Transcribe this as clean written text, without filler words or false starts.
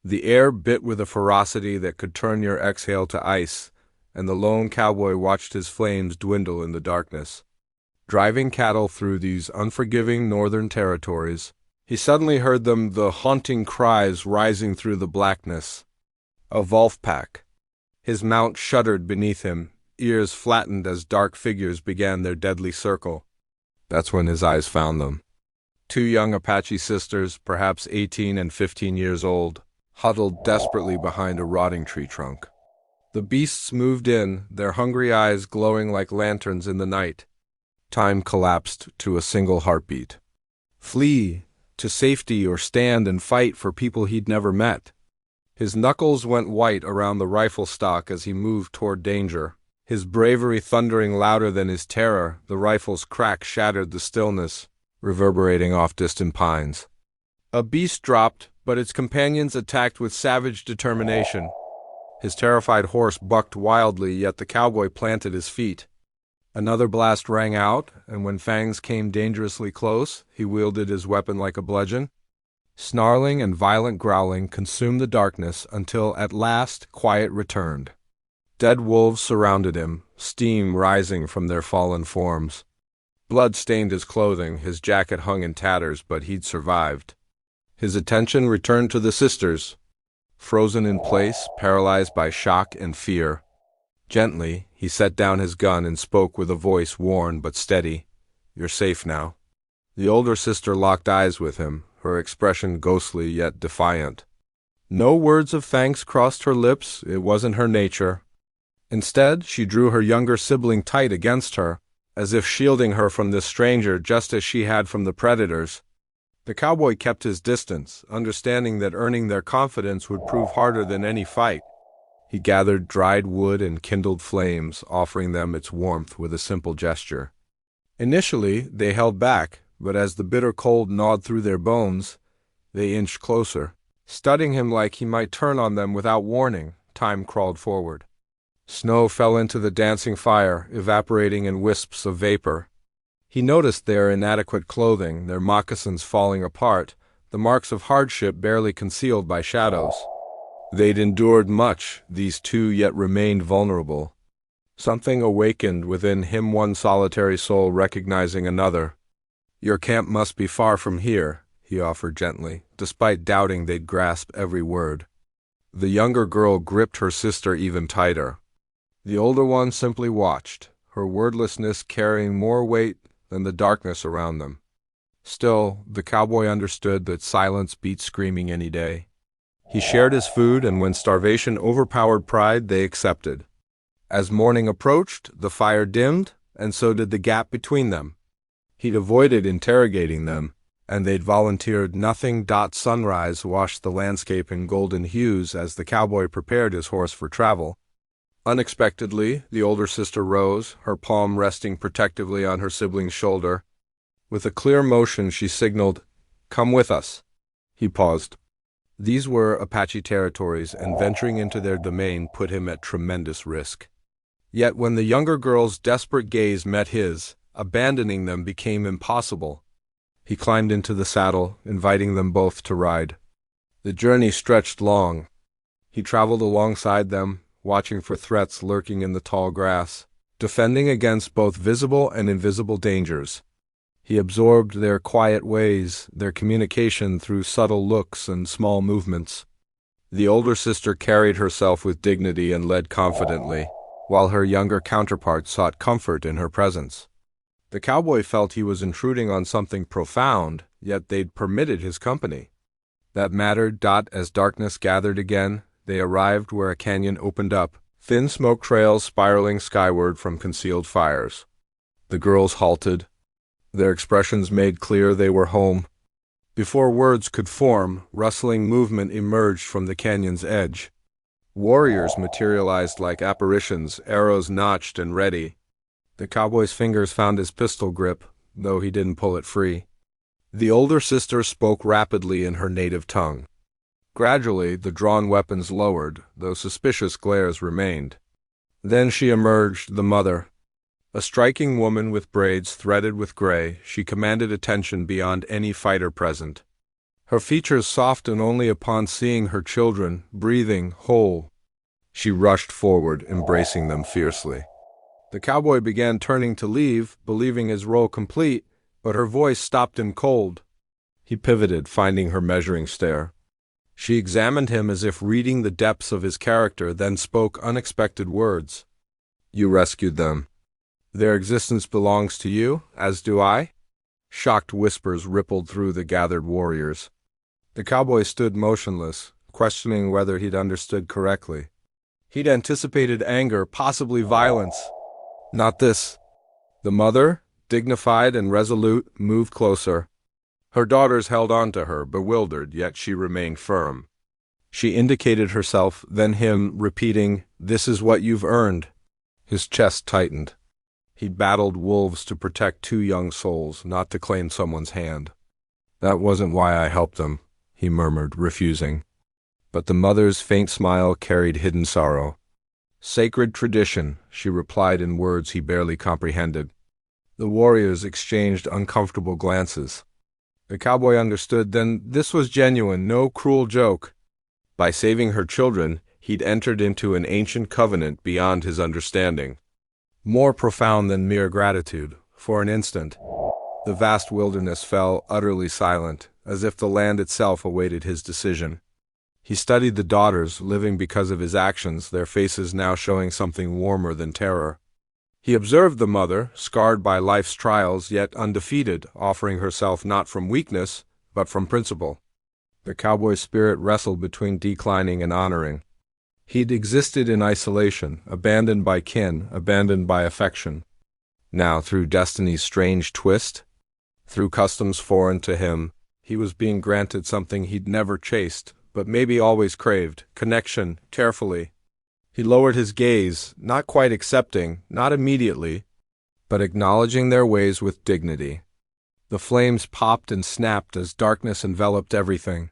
The air bit with a ferocity that could turn your exhale to ice, and the lone cowboy watched his flames dwindle in the darkness. Driving cattle through these unforgiving northern territories, he suddenly heard the haunting cries rising through the blackness. A wolf pack. His mount shuddered beneath him, ears flattened as dark figures began their deadly circle. That's when his eyes found them. Two young Apache sisters, perhaps 18 and 15 years old, huddled desperately behind a rotting tree trunk. The beasts moved in, their hungry eyes glowing like lanterns in the night. Time collapsed to a single heartbeat. Flee to safety or stand and fight for people he'd never met. His knuckles went white around the rifle stock as he moved toward danger. His bravery thundering louder than his terror, the rifle's crack shattered the stillness, reverberating off distant pines. A beast dropped, but its companions attacked with savage determination. His terrified horse bucked wildly, yet the cowboy planted his feet. Another blast rang out, and when fangs came dangerously close, he wielded his weapon like a bludgeon. Snarling and violent growling consumed the darkness until at last quiet returned. Dead wolves surrounded him, steam rising from their fallen forms. Blood stained his clothing, his jacket hung in tatters, but he'd survived. His attention returned to the sisters, frozen in place, paralyzed by shock and fear. Gently, he set down his gun and spoke with a voice worn but steady. "You're safe now." The older sister locked eyes with him, her expression ghostly yet defiant. No words of thanks crossed her lips, it wasn't her nature. Instead, she drew her younger sibling tight against her, as if shielding her from this stranger just as she had from the predators. The cowboy kept his distance, understanding that earning their confidence would prove harder than any fight. He gathered dried wood and kindled flames, offering them its warmth with a simple gesture. Initially, they held back, but as the bitter cold gnawed through their bones, they inched closer. Studying him like he might turn on them without warning, time crawled forward. Snow fell into the dancing fire, evaporating in wisps of vapor. He noticed their inadequate clothing, their moccasins falling apart, the marks of hardship barely concealed by shadows. They'd endured much, these two, yet remained vulnerable. Something awakened within him, one solitary soul recognizing another. "Your camp must be far from here," he offered gently, despite doubting they'd grasp every word. The younger girl gripped her sister even tighter. The older one simply watched, her wordlessness carrying more weight than the darkness around them. Still, the cowboy understood that silence beat screaming any day. He shared his food, and when starvation overpowered pride, they accepted. As morning approached, the fire dimmed, and so did the gap between them. He'd avoided interrogating them, and they'd volunteered nothing. Sunrise washed the landscape in golden hues as the cowboy prepared his horse for travel. Unexpectedly, the older sister rose, her palm resting protectively on her sibling's shoulder. With a clear motion, she signaled, "Come with us." He paused. These were Apache territories, and venturing into their domain put him at tremendous risk. Yet when the younger girl's desperate gaze met his, abandoning them became impossible. He climbed into the saddle, inviting them both to ride. The journey stretched long. He traveled alongside them, watching for threats lurking in the tall grass, defending against both visible and invisible dangers. He absorbed their quiet ways, their communication through subtle looks and small movements. The older sister carried herself with dignity and led confidently, while her younger counterpart sought comfort in her presence. The cowboy felt he was intruding on something profound, yet they'd permitted his company. That mattered. As darkness gathered again, they arrived where a canyon opened up, thin smoke trails spiraling skyward from concealed fires. The girls halted. Their expressions made clear they were home. Before words could form, rustling movement emerged from the canyon's edge. Warriors materialized like apparitions, arrows notched and ready. The cowboy's fingers found his pistol grip, though he didn't pull it free. The older sister spoke rapidly in her native tongue. Gradually, the drawn weapons lowered, though suspicious glares remained. Then she emerged, the mother. A striking woman with braids threaded with gray, she commanded attention beyond any fighter present. Her features softened only upon seeing her children, breathing, whole. She rushed forward, embracing them fiercely. The cowboy began turning to leave, believing his role complete, but her voice stopped him cold. He pivoted, finding her measuring stare. She examined him as if reading the depths of his character, then spoke unexpected words. "You rescued them. Their existence belongs to you, as do I?" Shocked whispers rippled through the gathered warriors. The cowboy stood motionless, questioning whether he'd understood correctly. He'd anticipated anger, possibly violence. Not this. The mother, dignified and resolute, moved closer. Her daughters held on to her, bewildered, yet she remained firm. She indicated herself, then him, repeating, "This is what you've earned." His chest tightened. He'd battled wolves to protect two young souls, not to claim someone's hand. "That wasn't why I helped them," he murmured, refusing. But the mother's faint smile carried hidden sorrow. "Sacred tradition," she replied in words he barely comprehended. The warriors exchanged uncomfortable glances. The cowboy understood then this was genuine, no cruel joke. By saving her children, he'd entered into an ancient covenant beyond his understanding. More profound than mere gratitude. For an instant, the vast wilderness fell utterly silent, as if the land itself awaited his decision. He studied the daughters, living because of his actions, their faces now showing something warmer than terror. He observed the mother, scarred by life's trials, yet undefeated, offering herself not from weakness, but from principle. The cowboy's spirit wrestled between declining and honoring. He'd existed in isolation, abandoned by kin, abandoned by affection. Now, through destiny's strange twist, through customs foreign to him, he was being granted something he'd never chased, but maybe always craved: connection, carefully. He lowered his gaze, not quite accepting, not immediately, but acknowledging their ways with dignity. The flames popped and snapped as darkness enveloped everything.